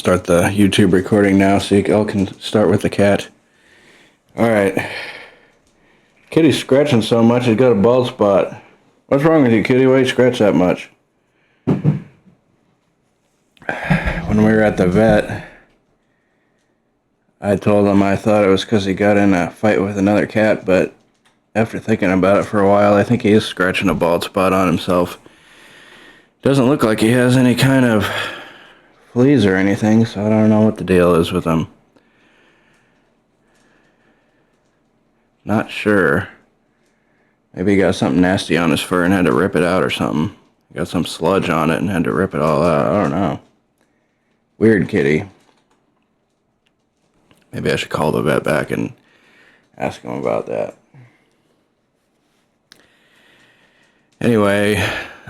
start the YouTube recording now so you all can start with the cat. Alright. Kitty's scratching so much he's got a bald spot. What's wrong with you, Kitty? Why you scratch that much? When we were at the vet, I told him I thought it was because he got in a fight with another cat, but after thinking about it for a while, I think he is scratching a bald spot on himself. Doesn't look like he has any kind of fleas or anything, so I don't know what the deal is with him. Not sure. Maybe he got something nasty on his fur and had to rip it out or something. He got some sludge on it and had to rip it all out. I don't know. Weird kitty. Maybe I should call the vet back and ask him about that. Anyway,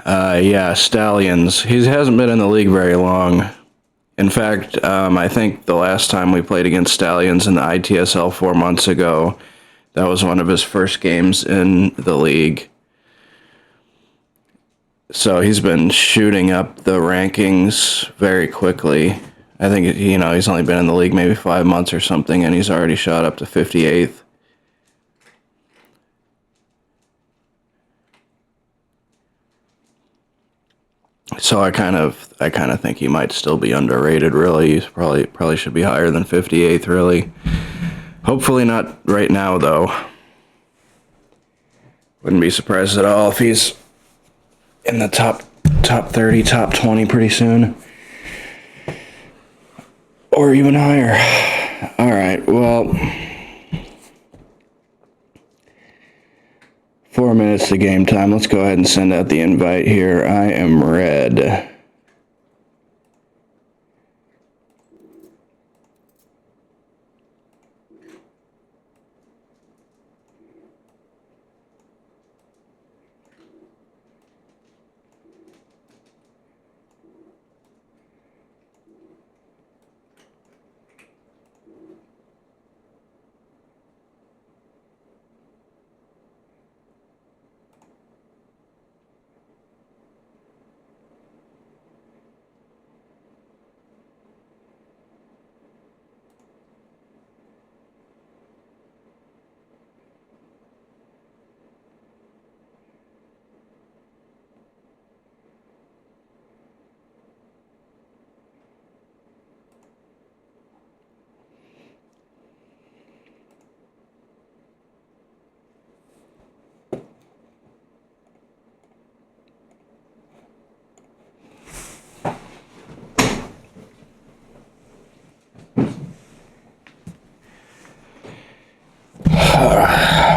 yeah, Stallions. He hasn't been in the league very long. In fact, I think the last time we played against Stallions in the ITSL 4 months ago, that was one of his first games in the league. So he's been shooting up the rankings very quickly. I think, he's only been in the league maybe 5 months or something, and he's already shot up to 58th. So I kind of think he might still be underrated, really. He's probably should be higher than 58th, really. Hopefully not right now, though. Wouldn't be surprised at all if he's in the top 30, top 20 pretty soon. Or even higher. Alright, well, 4 minutes to game time. Let's go ahead and send out the invite here. I am red.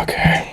Okay.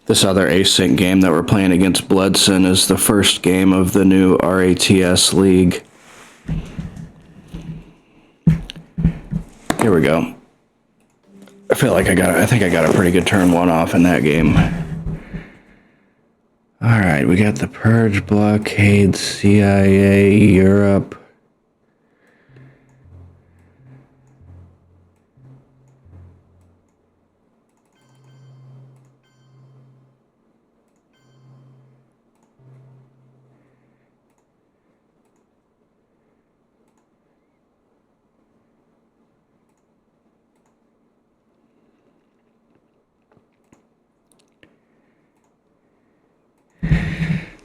This other async game that we're playing against Bloodson is the first game of the new RATS league. Here we go. I feel like I think I got a pretty good turn one off in that game. Alright, we got the Purge, Blockade, CIA, Europe.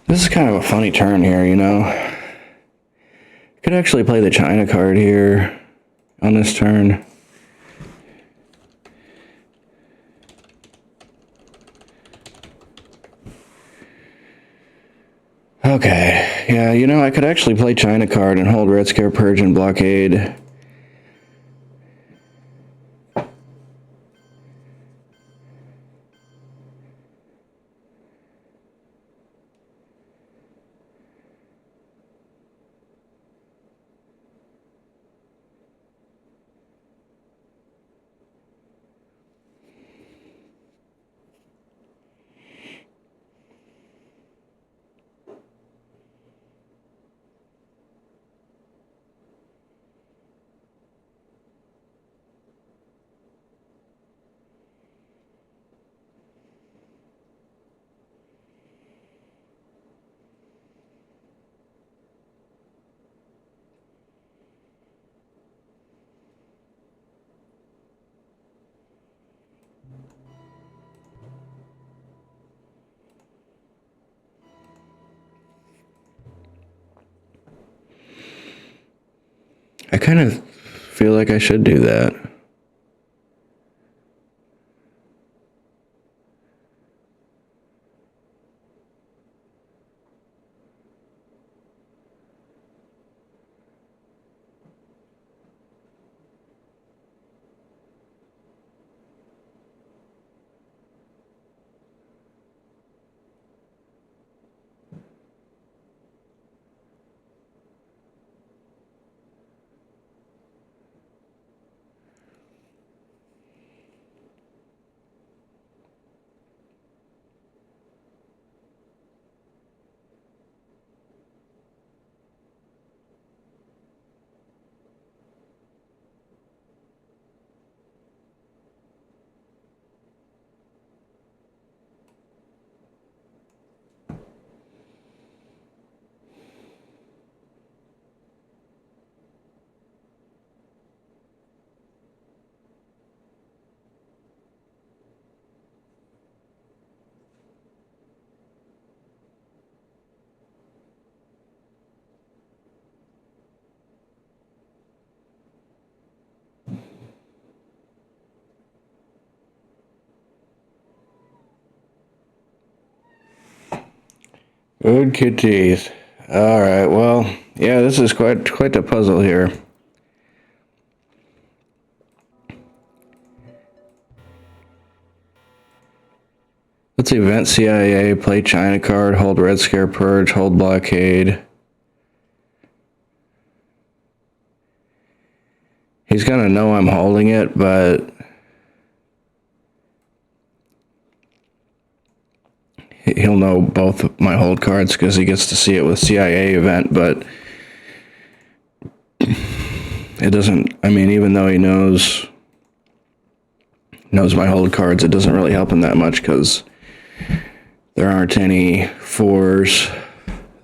This is kind of a funny turn here, you know. Could actually play the China card here on this turn. Okay, yeah, you know, I could actually play China card and hold Red Scare, Purge, and Blockade. I kind of feel like I should do that. Good kitties. Alright, well, yeah, this is quite the puzzle here. Let's event CIA, play China card, hold Red Scare, Purge, hold Blockade. He's gonna know I'm holding it, but he'll know both of my hold cards because he gets to see it with CIA event, but it doesn't, I mean, even though he knows my hold cards, it doesn't really help him that much because there aren't any fours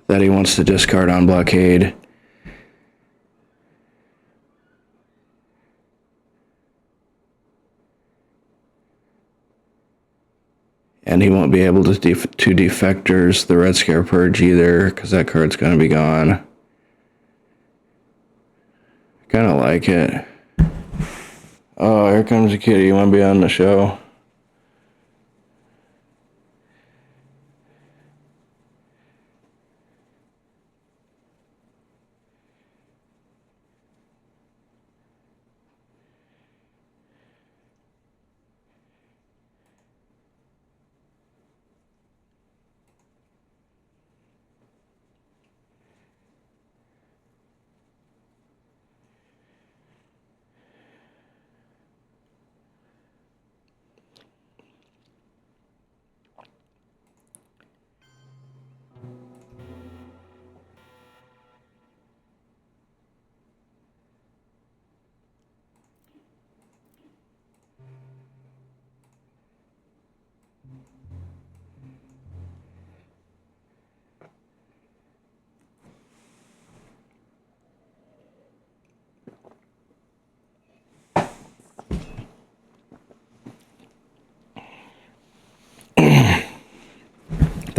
that he wants to discard on Blockade. And he won't be able to defectors the Red Scare Purge either, because that card's going to be gone. Kind of like it. Oh, here comes a kitty. You want to be on the show?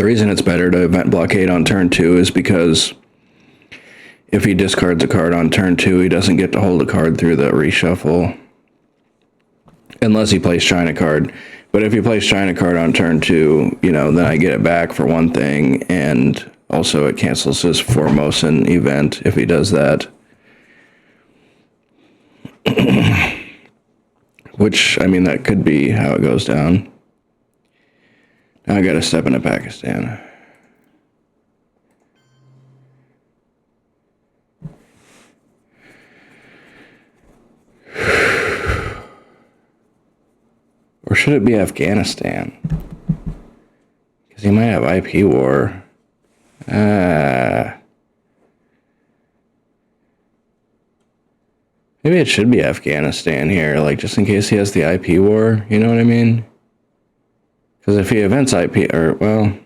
The reason it's better to event blockade on turn 2 is because if he discards a card on turn 2, he doesn't get to hold a card through the reshuffle. Unless he plays China card. But if he plays China card on turn 2, you know, then I get it back for one thing, and also it cancels his Formosan event if he does that. Which, I mean, that could be how it goes down. Now I gotta step into Pakistan. Or should it be Afghanistan? Because he might have IP war. Maybe it should be Afghanistan here, like just in case he has the IP war, you know what I mean? Because if he events IP, or, well,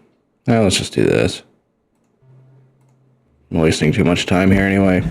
let's just do this. I'm wasting too much time here anyway.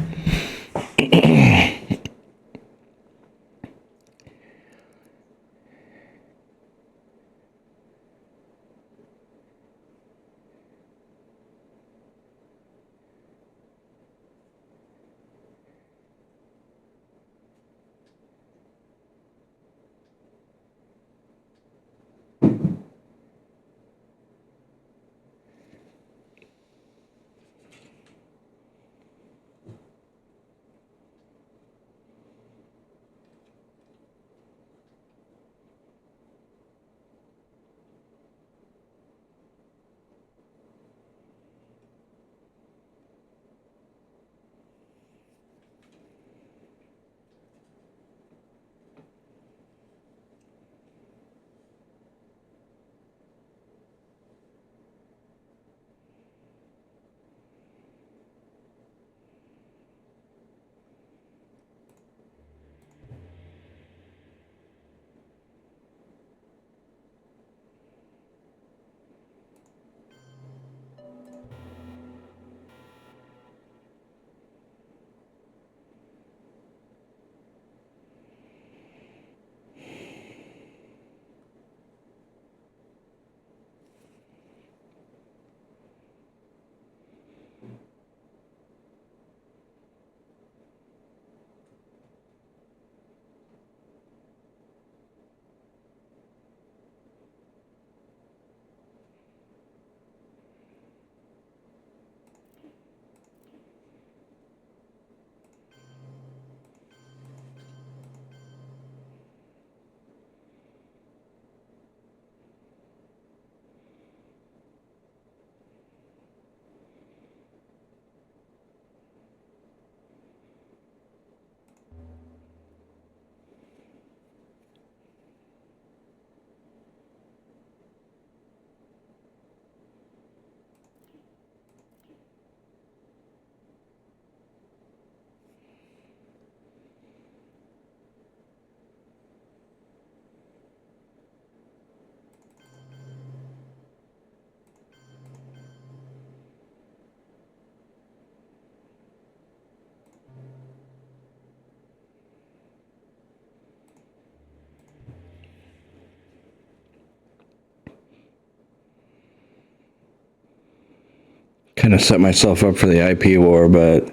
Kind of set myself up for the IP war, but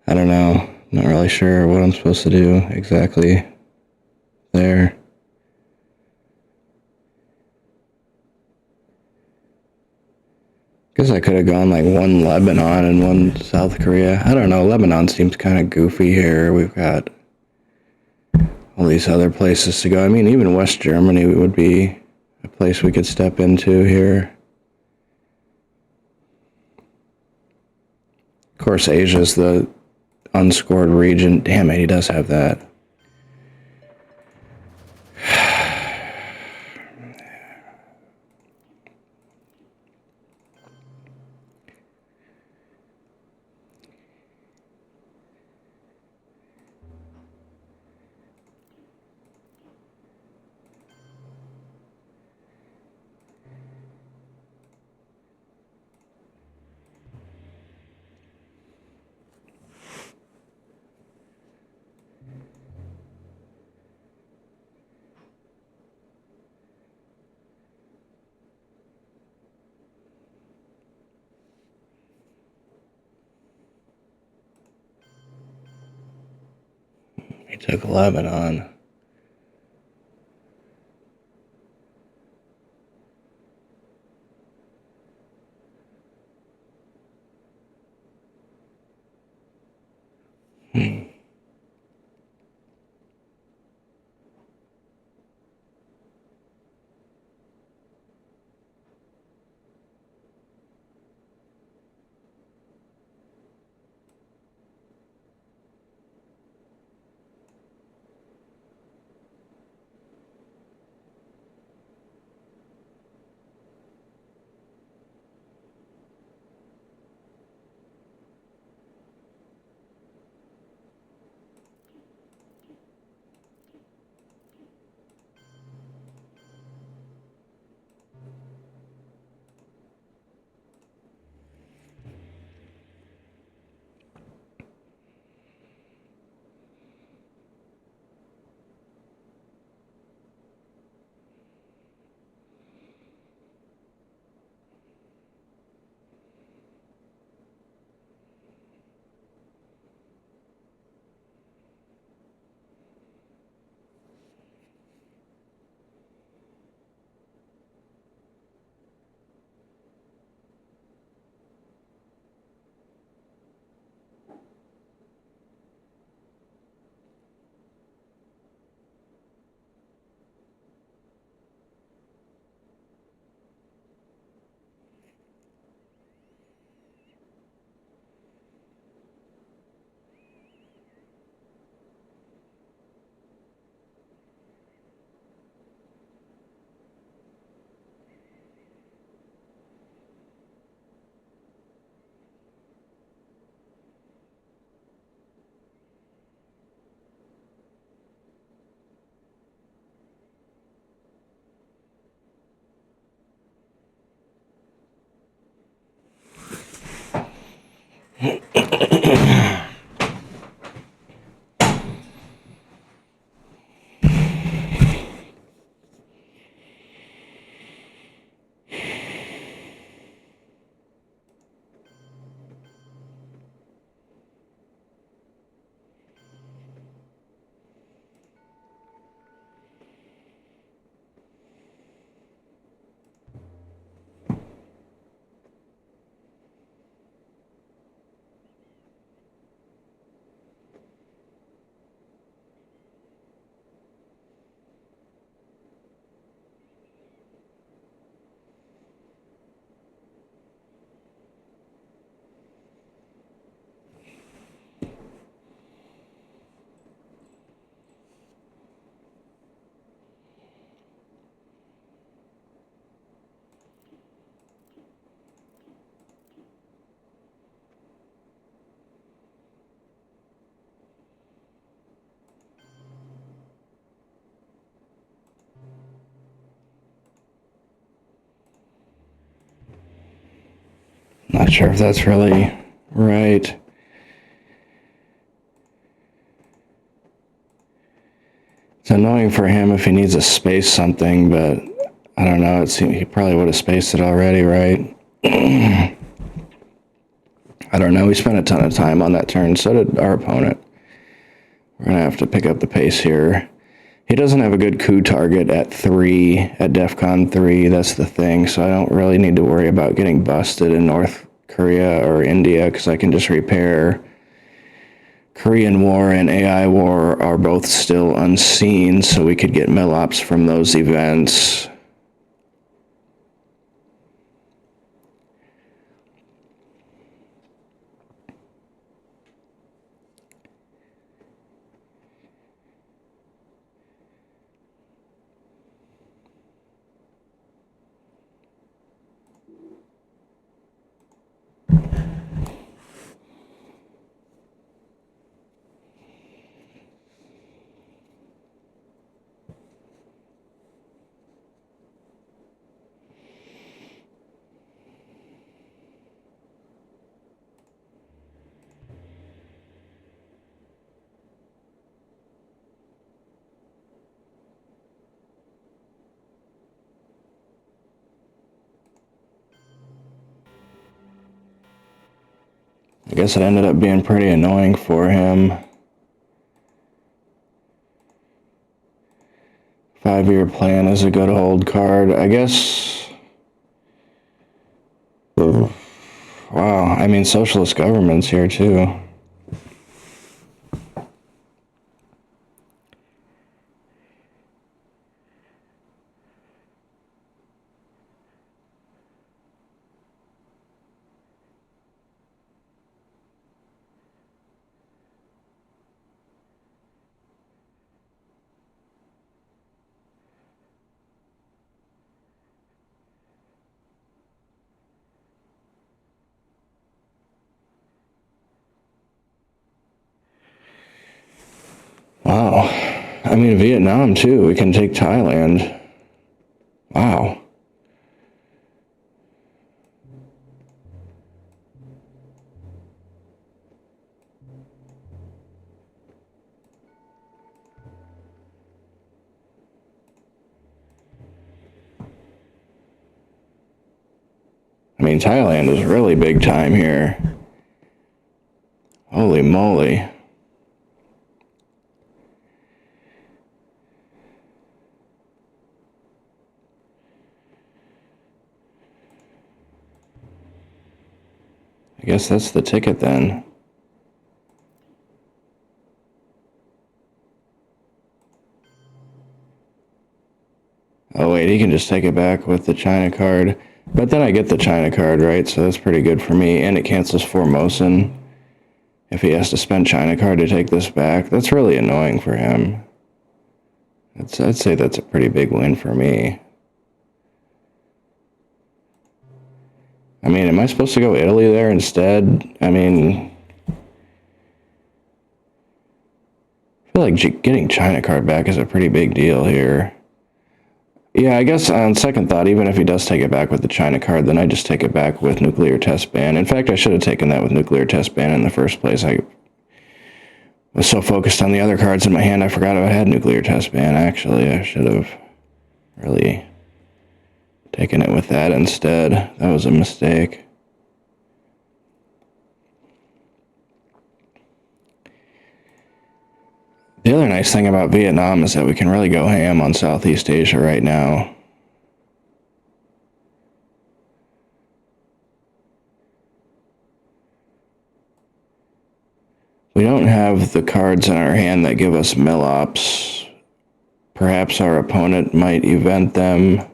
I don't know. Not really sure what I'm supposed to do exactly there. Guess I could have gone like one Lebanon and one South Korea. I don't know. Lebanon seems kind of goofy here. We've got all these other places to go. I mean, even West Germany would be a place we could step into here. Of course, Asia's the unscored region. Damn it, he does have that. He took 11 on. Not sure if that's really right. It's annoying for him if he needs to space something, but I don't know. It seems he probably would have spaced it already, right? I don't know. We spent a ton of time on that turn. So did our opponent. We're going to have to pick up the pace here. He doesn't have a good coup target at 3, at DEFCON 3. That's the thing. So I don't really need to worry about getting busted in North Korea or India because I can just repair. Korean War and AI War are both still unseen, so we could get mill-ops from those events. I guess it ended up being pretty annoying for him. 5-year plan is a good hold card. I guess. Wow. I mean, socialist government's here too. Wow. I mean, Vietnam too. We can take Thailand. Wow. I mean, Thailand is really big time here. Holy moly. I guess that's the ticket then. Oh wait, he can just take it back with the China card. But then I get the China card, right? So that's pretty good for me. And it cancels Formosan if he has to spend China card to take this back. That's really annoying for him. I'd say that's a pretty big win for me. I mean, am I supposed to go Italy there instead? I mean, I feel like getting China card back is a pretty big deal here. Yeah, I guess on second thought, even if he does take it back with the China card, then I just take it back with nuclear test ban. In fact, I should have taken that with nuclear test ban in the first place. I was so focused on the other cards in my hand, I forgot I had nuclear test ban, actually. I should have really taken it with that instead. That was a mistake. The other nice thing about Vietnam is that we can really go ham on Southeast Asia right now. We don't have the cards in our hand that give us mill-ops. Perhaps our opponent might event them.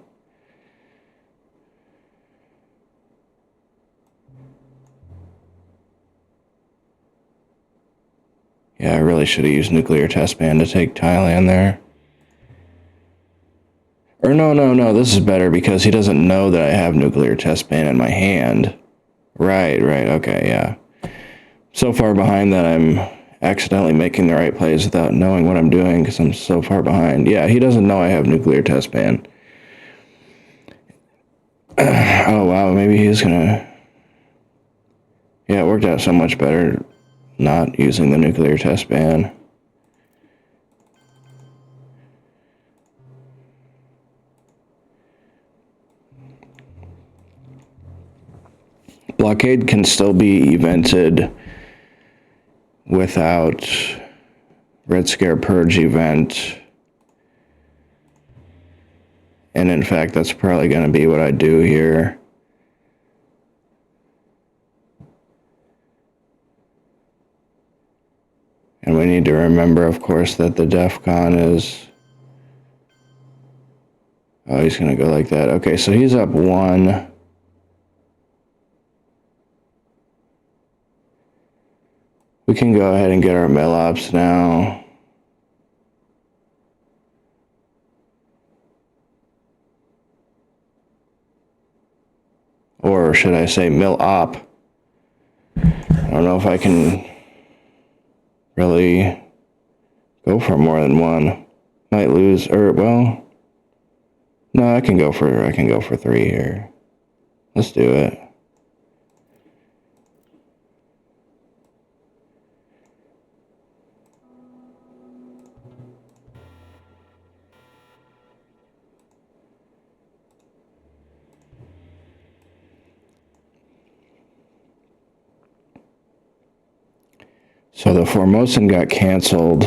Yeah, I really should have used nuclear test ban to take Thailand there. Or no, this is better because he doesn't know that I have nuclear test ban in my hand. Right, okay, yeah. So far behind that I'm accidentally making the right plays without knowing what I'm doing because I'm so far behind. Yeah, he doesn't know I have nuclear test ban. Oh, wow, maybe he's gonna... Yeah, it worked out so much better not using the nuclear test ban. Blockade can still be evented without Red Scare Purge event. And in fact, that's probably going to be what I do here. And we need to remember, of course, that the DEFCON is... Oh, he's going to go like that. Okay, so he's up 1. We can go ahead and get our mill-ops now. Or should I say mill-op? I don't know if I can really go for more than one. Might lose, or well, no, I can go for 3 here. Let's do it. So the Formosan got canceled.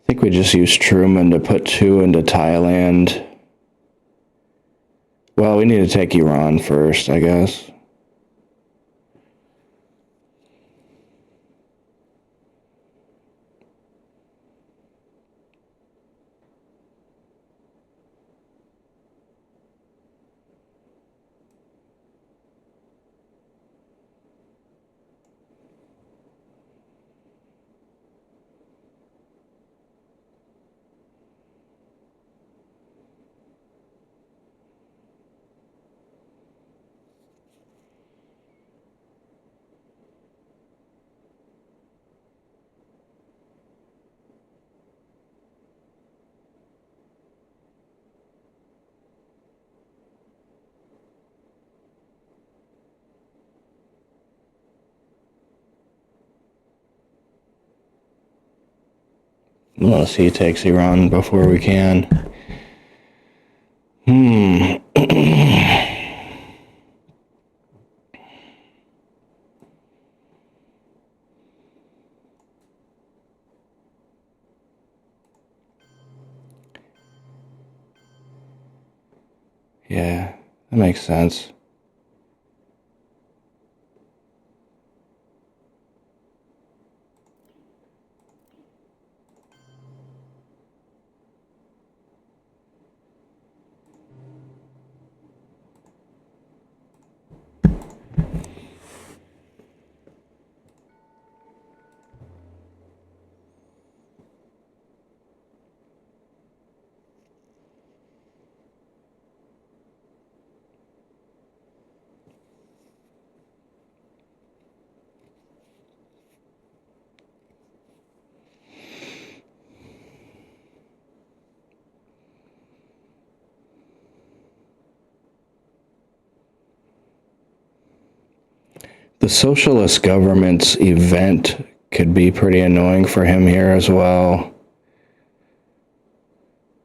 I think we just used Truman to put 2 into Thailand. Well, we need to take Iran first, I guess. Unless he takes Iran before we can. Yeah, that makes sense. The socialist government's event could be pretty annoying for him here as well.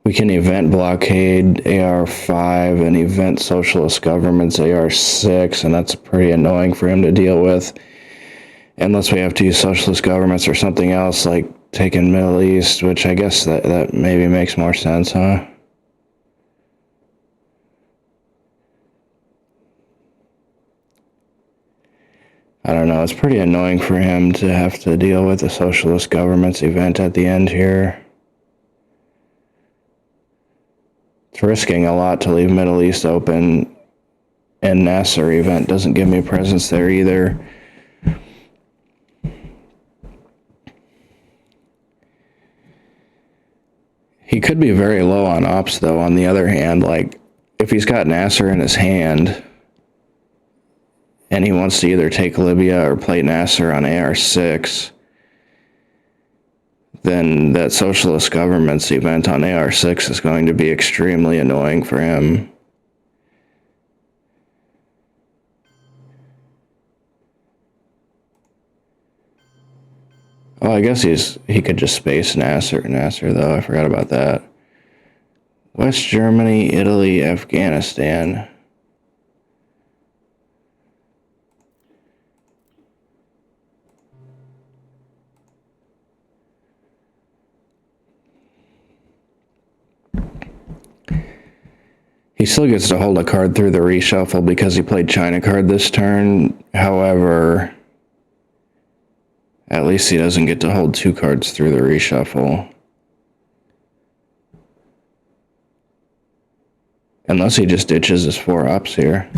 We can event blockade AR5 and event socialist governments AR6, and that's pretty annoying for him to deal with. Unless we have to use socialist governments or something else, like taking Middle East, which I guess that maybe makes more sense, huh? I don't know, it's pretty annoying for him to have to deal with the socialist government's event at the end here. It's risking a lot to leave Middle East open, and Nasser event doesn't give me a presence there either. He could be very low on ops, though, on the other hand. Like, if he's got Nasser in his hand, and he wants to either take Libya or play Nasser on AR6, then that socialist government's event on AR6 is going to be extremely annoying for him. Oh, I guess he could just space Nasser though. I forgot about that. West Germany, Italy, Afghanistan. He still gets to hold a card through the reshuffle because he played China card this turn. However, at least he doesn't get to hold 2 cards through the reshuffle. Unless he just ditches his 4 ops here.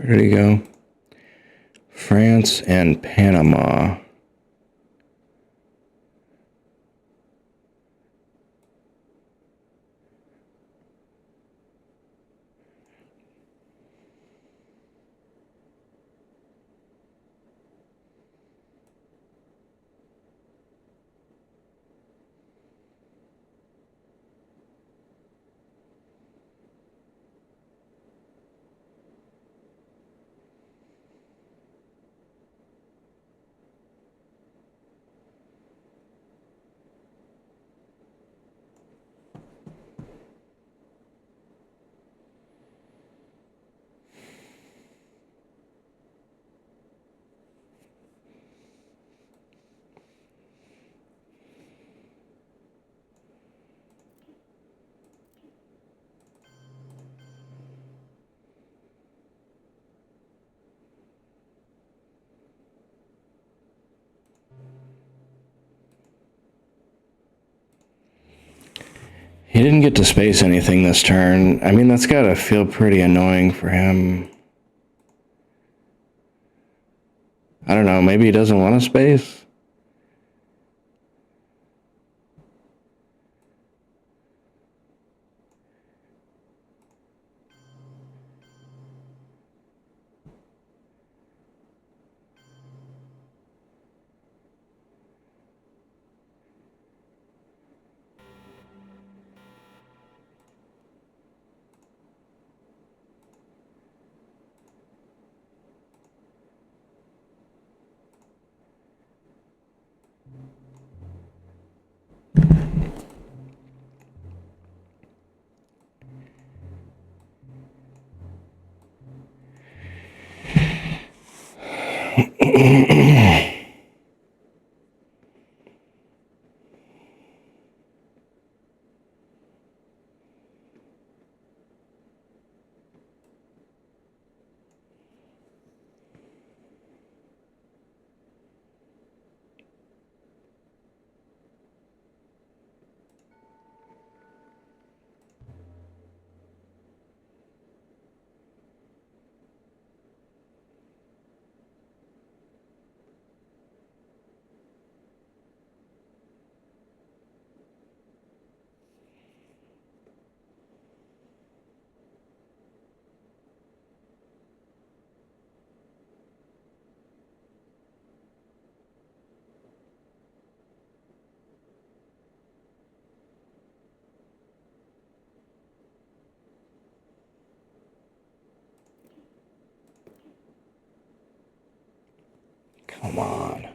Where did he go? France and Panama. He didn't get to space anything this turn. I mean, that's gotta feel pretty annoying for him. I don't know, maybe he doesn't want a space? Come on.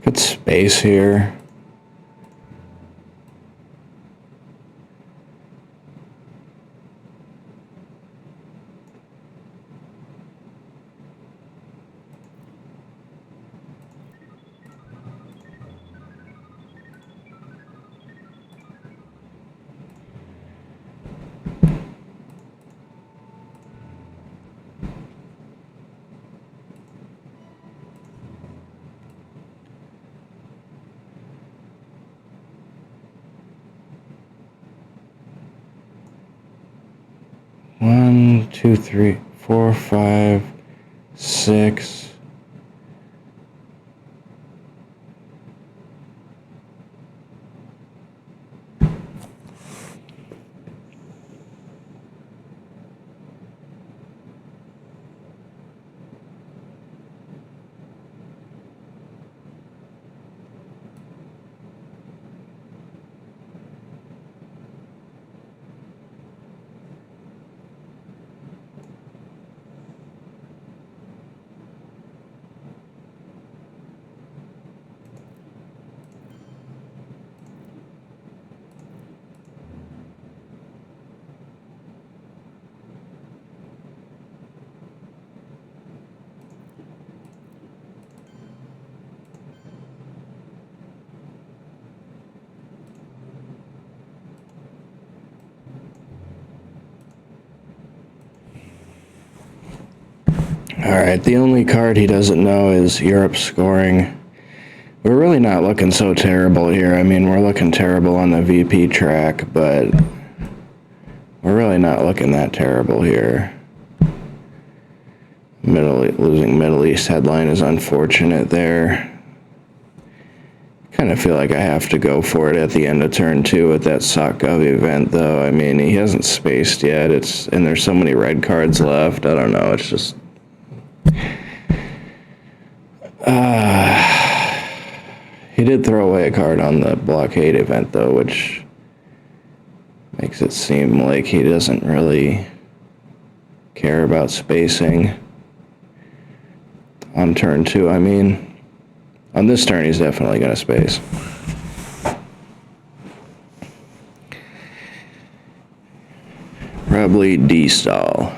Put space here. One, two, three, four, 5, 6. Alright, the only card he doesn't know is Europe scoring. We're really not looking so terrible here. I mean, we're looking terrible on the VP track, but we're really not looking that terrible here. Losing Middle East headline is unfortunate there. Kind of feel like I have to go for it at the end of turn 2 with that SOCGov event, though. I mean, he hasn't spaced yet. And there's so many red cards left. I don't know. It's just... he did throw away a card on the blockade event, though, which makes it seem like he doesn't really care about spacing. On turn 2, I mean. On this turn, he's definitely going to space. Probably D-stall.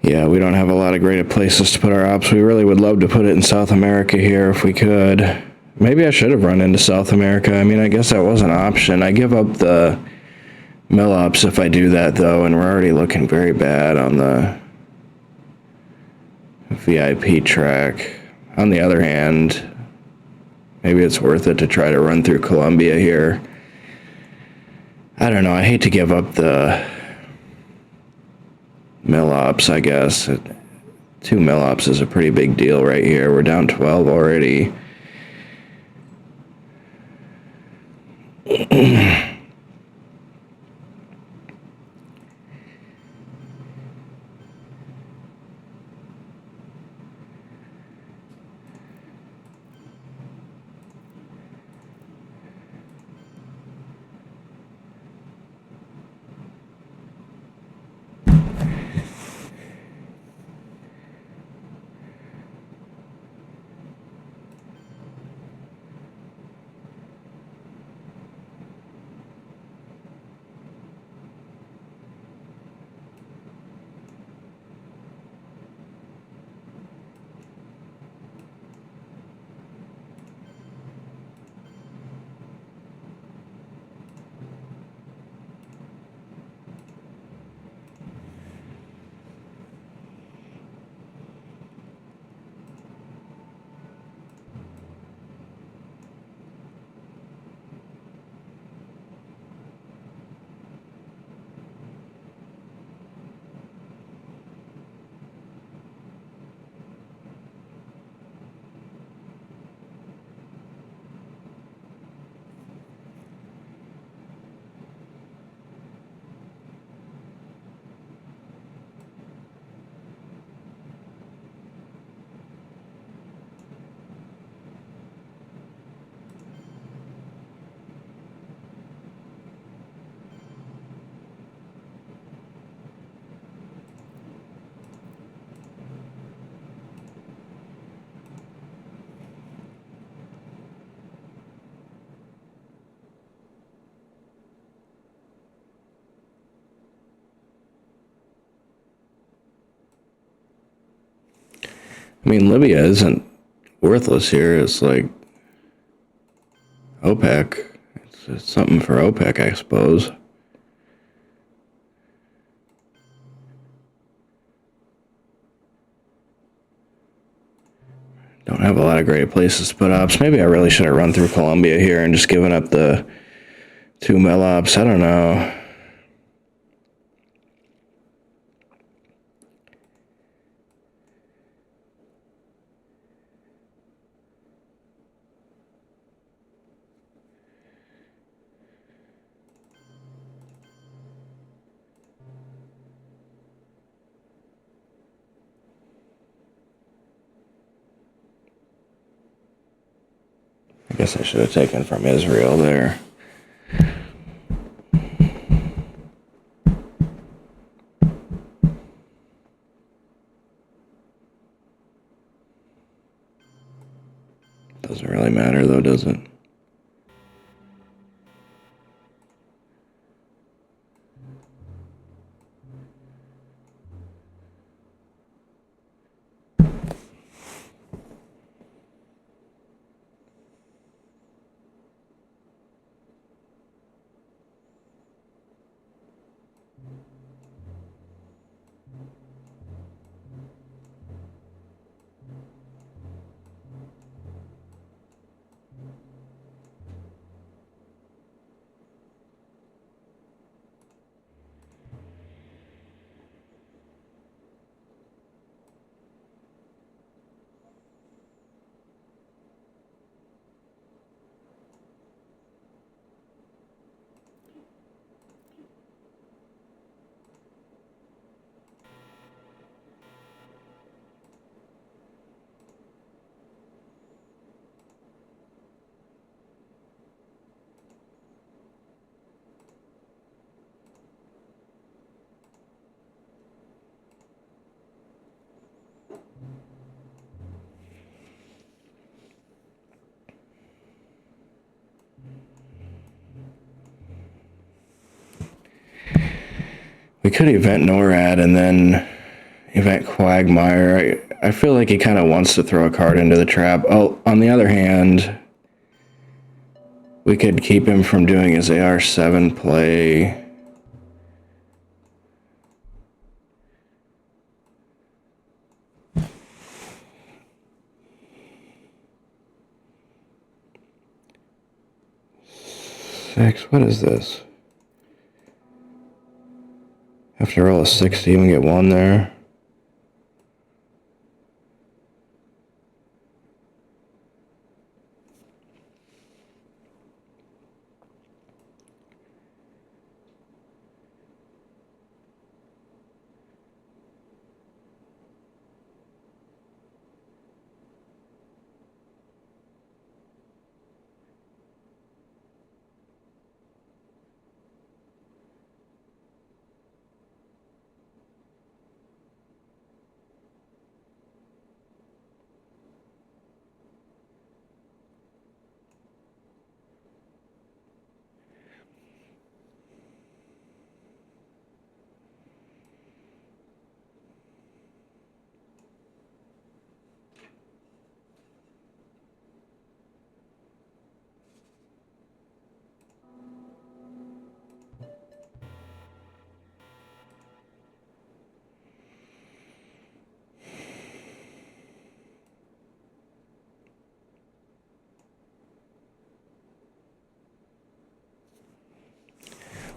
Yeah, we don't have a lot of great places to put our ops. We really would love to put it in South America here if we could. Maybe I should have run into South America. I mean, I guess that was an option. I give up the mill ops if I do that, though, and we're already looking very bad on the VIP track. On the other hand, maybe it's worth it to try to run through Colombia here. I don't know. I hate to give up the mill ops, I guess. 2 mill ops is a pretty big deal right here. We're down 12 already. I mean, Libya isn't worthless here. It's like OPEC. It's something for OPEC, I suppose. Don't have a lot of great places to put ops. Maybe I really should have run through Colombia here and just given up the 2 mill ops. I don't know. I guess I should have taken from Israel there. Doesn't really matter though, does it? We could event NORAD and then event Quagmire. I feel like he kind of wants to throw a card into the trap. Oh, on the other hand, we could keep him from doing his AR7 play. What is this? Have to roll a 6 to even get one there.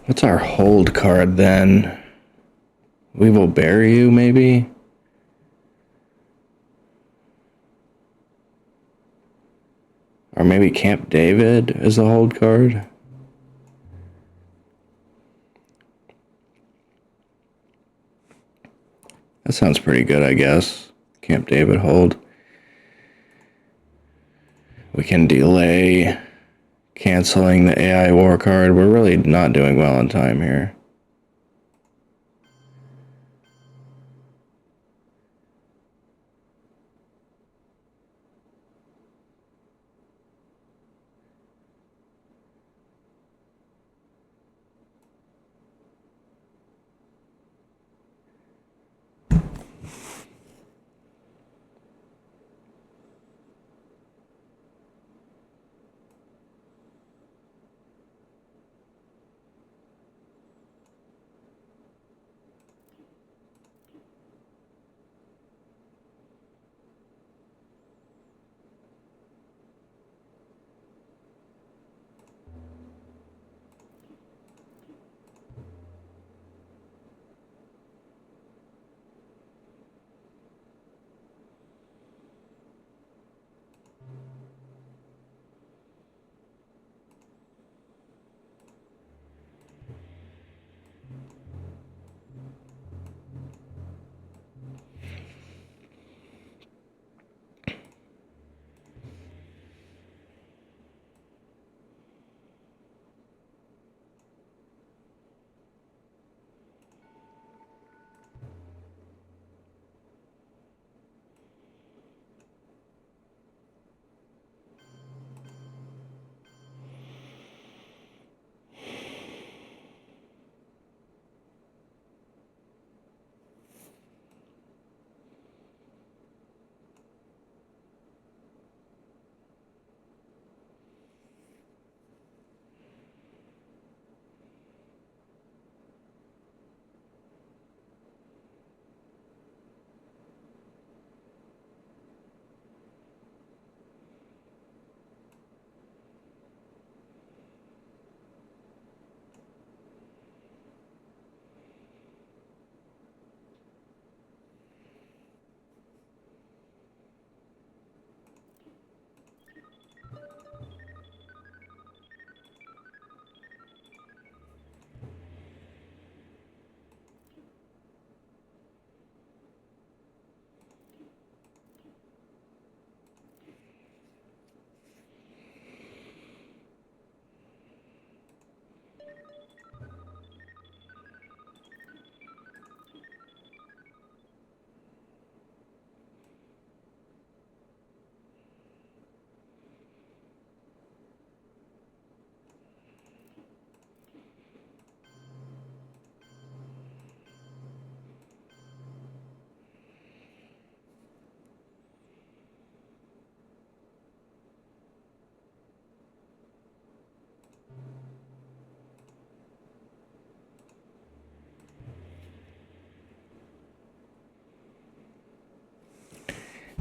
What's our hold card then? We will bury you, maybe? Or maybe Camp David is the hold card? That sounds pretty good, I guess. Camp David hold. We can delay canceling the AI war card. We're really not doing well on time here.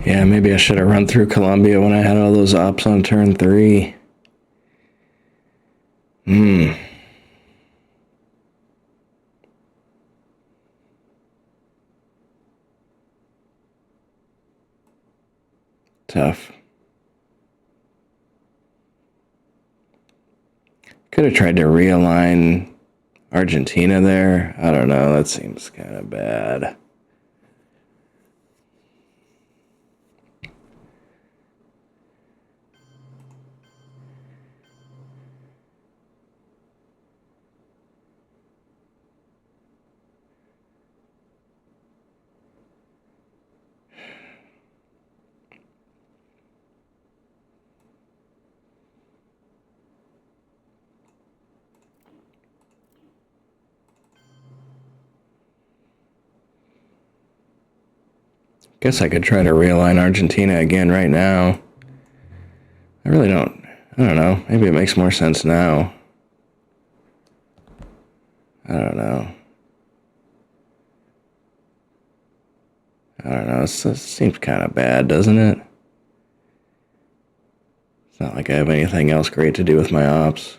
Yeah, maybe I should have run through Columbia when I had all those ops on turn 3. Tough. Could have tried to realign Argentina there. I don't know. That seems kind of bad. Guess I could try to realign Argentina again right now. I really don't. I don't know. Maybe it makes more sense now. I don't know. I don't know. It seems kind of bad, doesn't it? It's not like I have anything else great to do with my ops.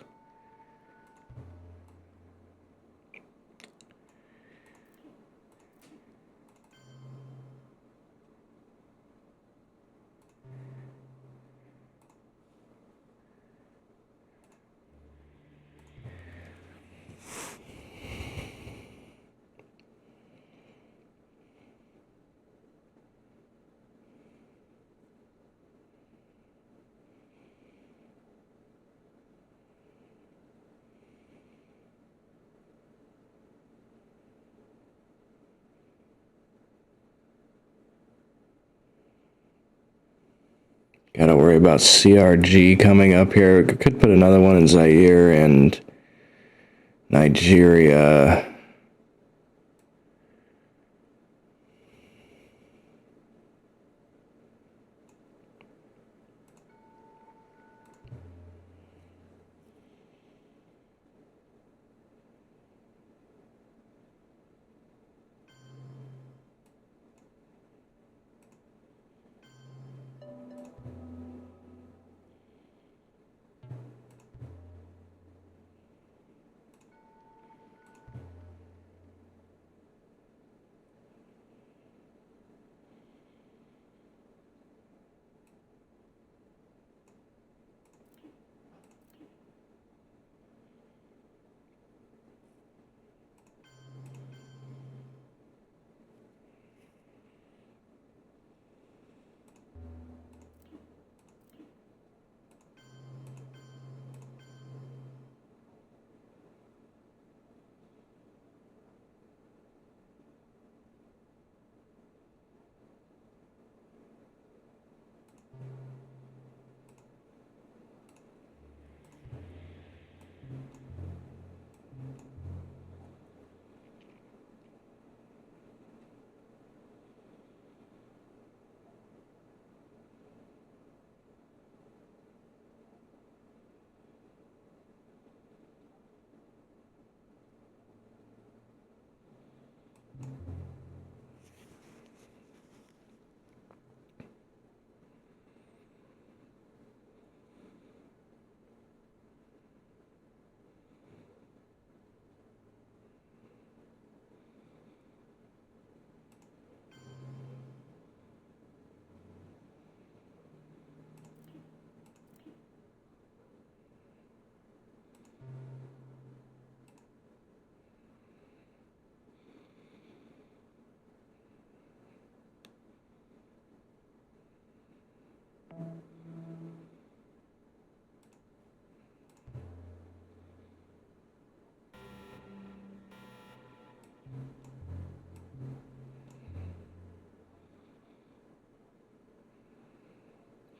Gotta worry about CRG coming up here. Could put another one in Zaire and Nigeria.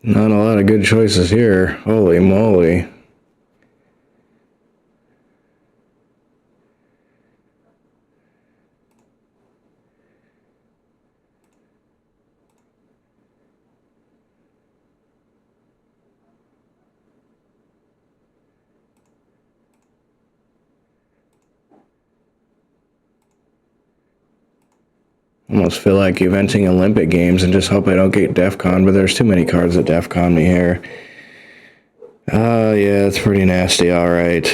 Not a lot of good choices here. Holy moly. Almost feel like eventing Olympic Games and just hope I don't get DEF CON, but there's too many cards that DEF CON me here. Yeah, it's pretty nasty, alright.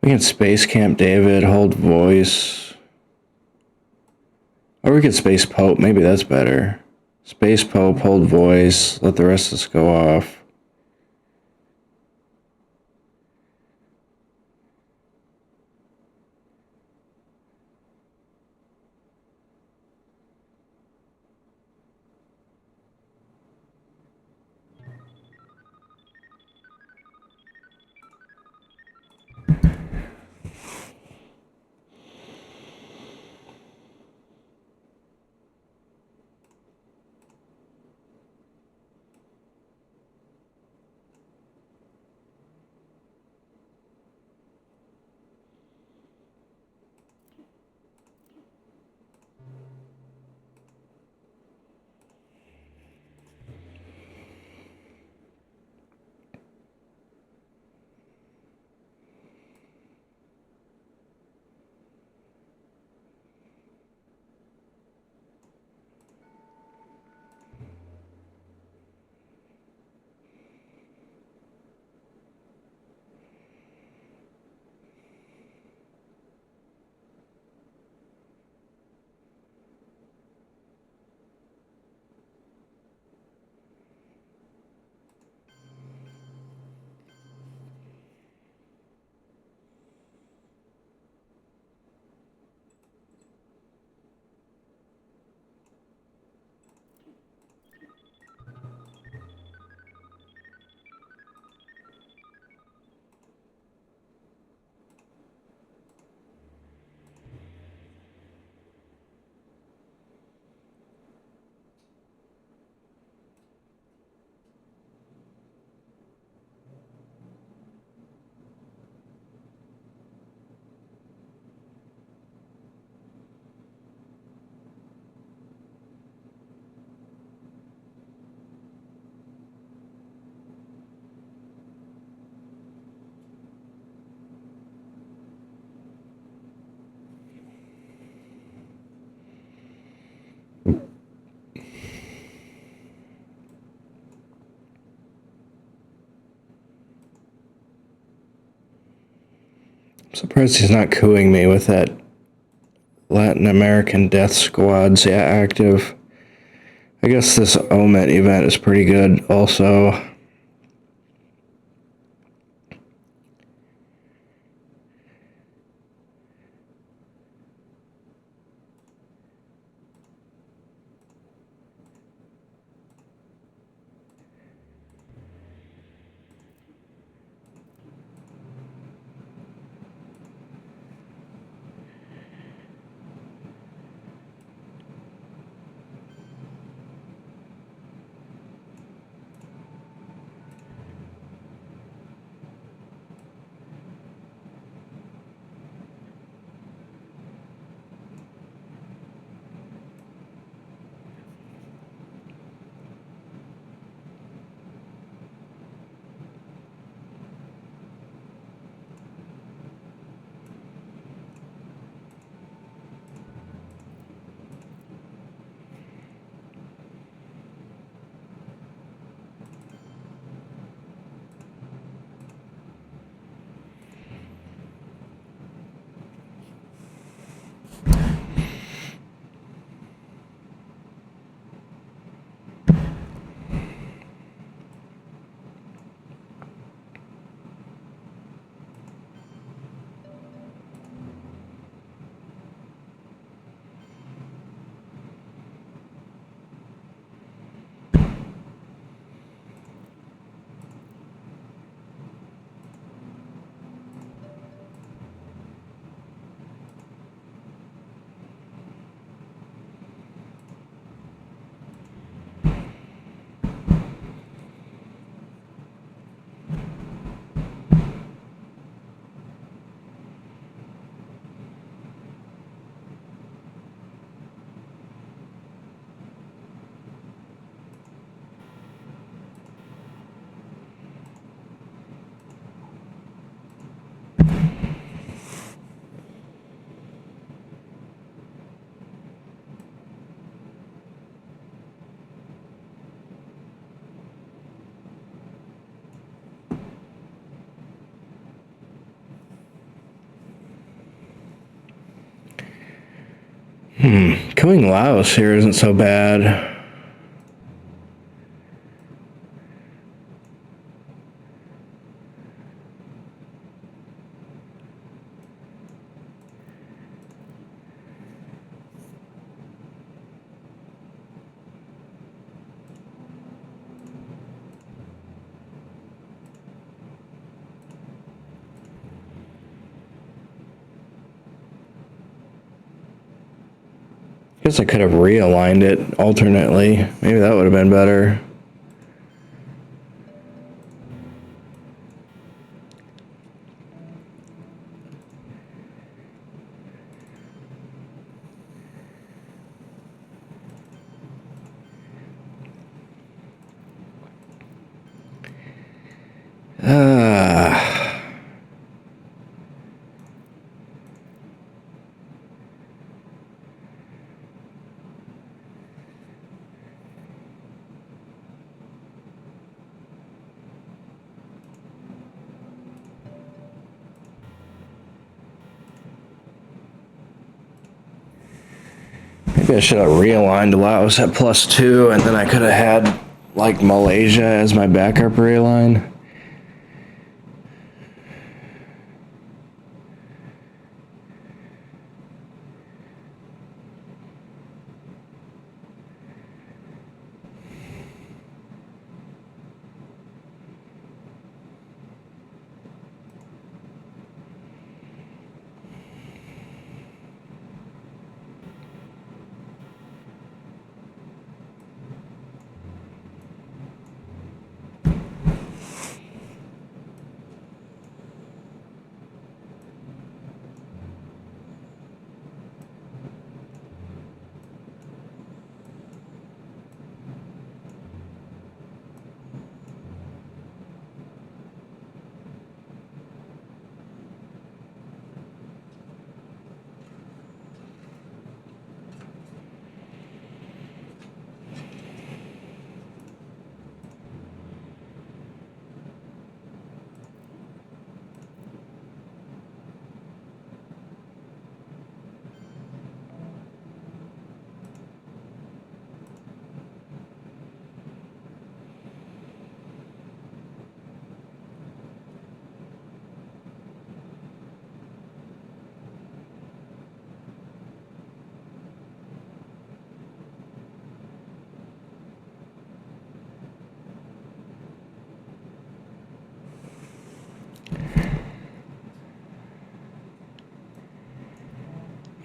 We can Space Camp David, hold voice. Or we could Space Pope, maybe that's better. Space Pope, hold voice, let the rest of us go off. I'm surprised he's not cooing me with that Latin American Death Squads active. I guess this OMET event is pretty good also. Killing Laos here isn't so bad. Guess I could have realigned it alternately. Maybe that would have been better. Maybe I should have realigned Laos at +2, and then I could have had, like, Malaysia as my backup realign.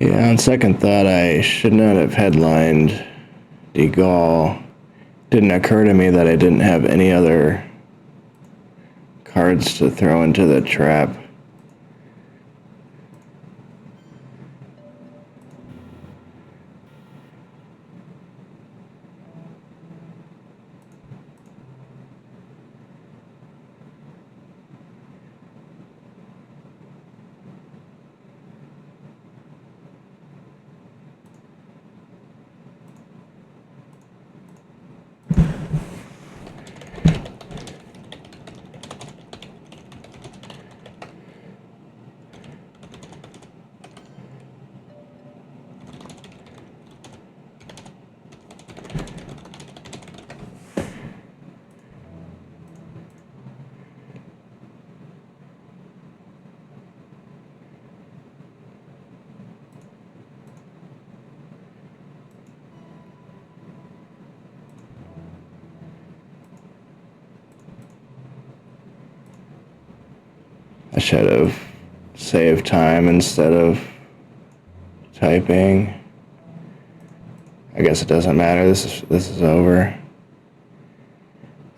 Yeah, on second thought, I should not have headlined De Gaulle. Didn't occur to me that I didn't have any other cards to throw into the trap. I should have saved time instead of typing. I guess it doesn't matter. This is over.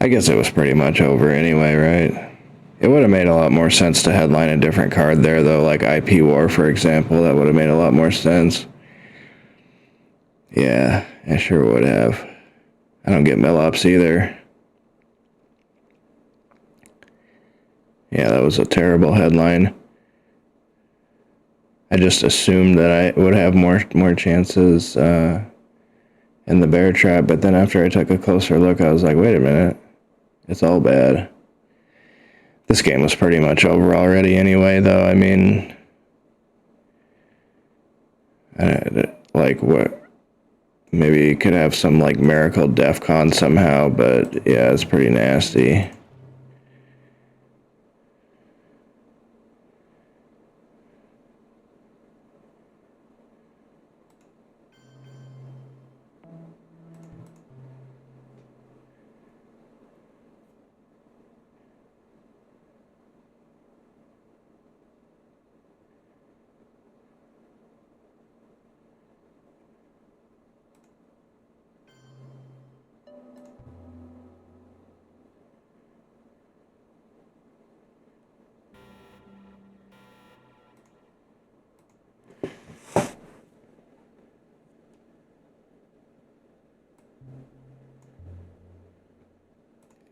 I guess it was pretty much over anyway, right? It would have made a lot more sense to headline a different card there, though, like IP War, for example. That would have made a lot more sense. Yeah, I sure would have. I don't get mill-ups either. Yeah, that was a terrible headline. I just assumed that I would have more chances in the bear trap, but then after I took a closer look, I was like, wait a minute. It's all bad. This game was pretty much over already anyway, though. I mean, like what. Maybe you could have some like miracle DEF CON somehow, but yeah, it's pretty nasty.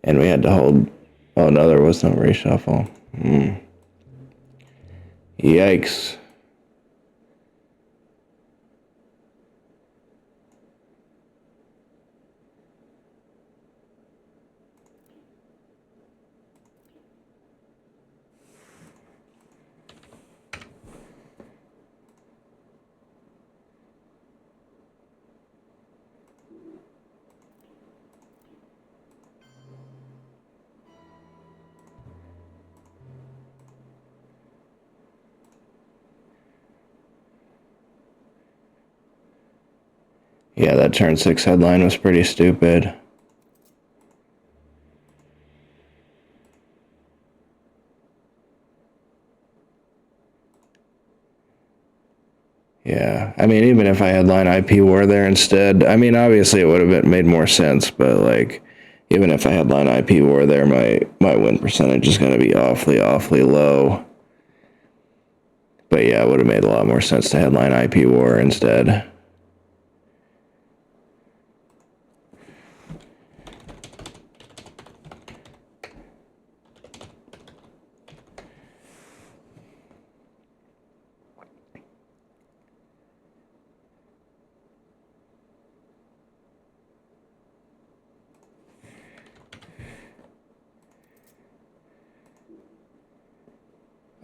And we had to hold. Oh no, there was no reshuffle. Yikes. Yeah, that turn 6 headline was pretty stupid. Yeah, I mean, even if I had line IP war there instead, I mean, obviously it would have made more sense, but like, even if I had line IP war there, my win percentage is going to be awfully low. But yeah, it would have made a lot more sense to headline IP war instead.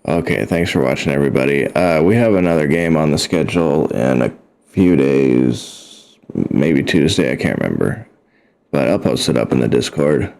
Okay, thanks for watching, everybody. We have another game on the schedule in a few days, maybe Tuesday, I can't remember. But I'll post it up in the Discord.